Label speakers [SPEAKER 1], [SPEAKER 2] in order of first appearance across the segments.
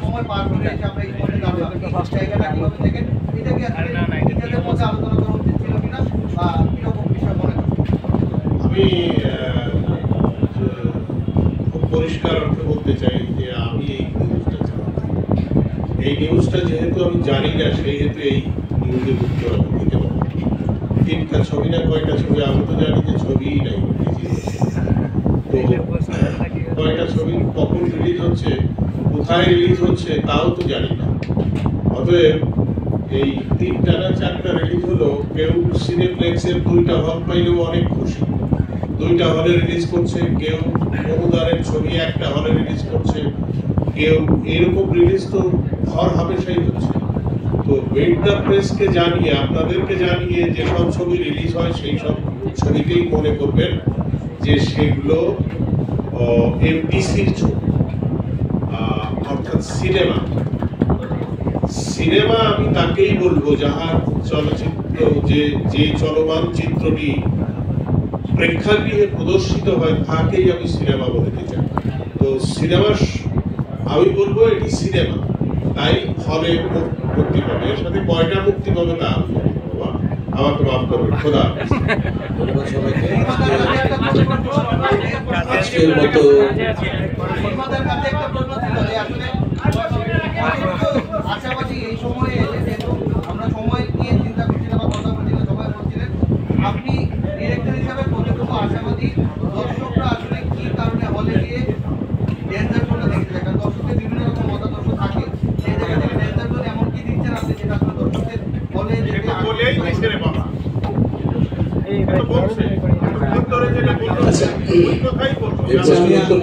[SPEAKER 1] সময় পার করে আমরা এই মধ্যে জায়গাটা কিভাবে দেখেন, এটা কি নিজেদের মধ্যে আলোচনা করা উচিত ছিল কিনা বা কিরকম বিষয় মনে করেন?
[SPEAKER 2] আমি খুব পরিষ্কার অর্থে বলতে চাই যে আমি এই নিউজটা চালাচ্ছি। এই নিউজটা যেহেতু আমি জানি না, সেহেতু এই নিউজের উত্তর আমি দিতে পারবো। তিনটা ছবি না কয়টা ছবি, আমি তো জানি যে ছবিই নাই, তো কয়টা ছবি কখন রিলিজ হচ্ছে, কোথায় রিলিজ হচ্ছে তাও তো জানি না। অতএব এই 3টা না 4টা রিলিজ হলো, কেউ সিনেপ্লেক্সের 2টা হল পাইলেও অনেক খুশি, 2টা হলে রিলিজ করছে, কেউ অনুদানের ছবি একটা হলে রিলিজ করছে, কেউ এরকম রিলিজ তো হর হামেশাই হচ্ছে। তো বেডটা প্রেসকে জানিয়ে, আপনাদেরকে জানিয়ে যেসব ছবি রিলিজ হয় সেই সব ছবিকেই মনে করবেন যে সেগুলো এমডিসির ছবি, অর্থাৎ সিনেমা। সিনেমা আমি তাকেই বলবো যাহার চলচ্চিত্র, যে চলমান চিত্রটি প্রেক্ষাগৃহে প্রদর্শিত হয় তাকেই আমি সিনেমা বলতে চাই। তো সিনেমা আমি বলবো এটি সিনেমা, তাই হলে মুক্তি পাবে। এর সাথে কয়টা মুক্তি পাবে তা আমাকে মাফ করবেন। খোদা
[SPEAKER 3] আজকের মতো
[SPEAKER 1] আশাবাদী এই সময়ে আমরা সময় নিয়ে চিন্তা করছিলাম বা কথা বলছিলাম, সবাই বলছিলেন আপনি ডিরেক্টর হিসাবে কতটুকু আশাবাদী, দর্শকরা আসলে কি কারণে হলে গিয়ে ডেঞ্জার জোনটা দেখতে যায়? কারণ দর্শকদের বিভিন্ন রকম মতাদর্শ থাকে, সেই জায়গা থেকে ডেঞ্জার জোন এমন কি দিচ্ছেন আপনি যেটা আসলে দর্শকদের হলে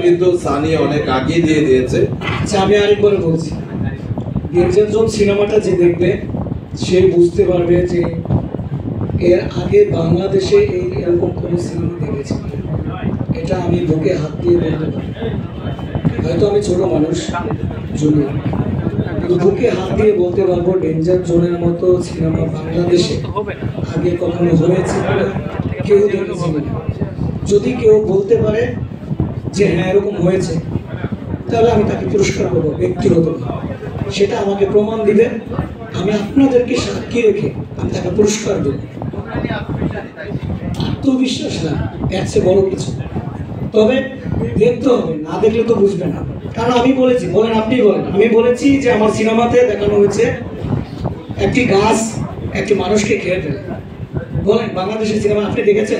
[SPEAKER 3] কিন্তু সানি অনেক আগে দিয়ে দিয়েছে।
[SPEAKER 4] আচ্ছা, আমি আরেকবার বলছি, ডেঞ্জার জোন সিনেমাটা যে দেখবে সে বুঝতে পারবে যে এর আগে বাংলাদেশে এরকম কোনো সিনেমা দেখেছি, এটা আমি বুকে হাত দিয়ে বলতে পারি। হয়তো আমি ছোট মানুষ জুনিয়র, কিন্তু বুকে হাত দিয়ে বলতে পারবো ডেঞ্জার জোনের মতো সিনেমা বাংলাদেশে আগে কখনো হয়েছে কিনা, কেউ দেখেছে কিনা। যদি কেউ বলতে পারে যে হ্যাঁ এরকম হয়েছে, তাহলে আমি তাকে পুরস্কার করবো ব্যক্তিগত, সেটা আমাকে প্রমাণ দিবে, আমি আপনাদেরকে সাক্ষী রেখে আমি তাকে পুরস্কার দেব। আত্মবিশ্বাস না, এর চেয়ে বড় কিছু। তবে দেখতে হবে, না দেখলে তো বুঝবে না। কারণ আমি বলেছি, বলেন আপনি বলেন, আমি বলেছি যে আমার সিনেমাতে দেখানো হয়েছে একটি গাছ একটি মানুষকে খেয়ে ফেলে। বলেন বাংলাদেশের সিনেমা আপনি দেখেছেন?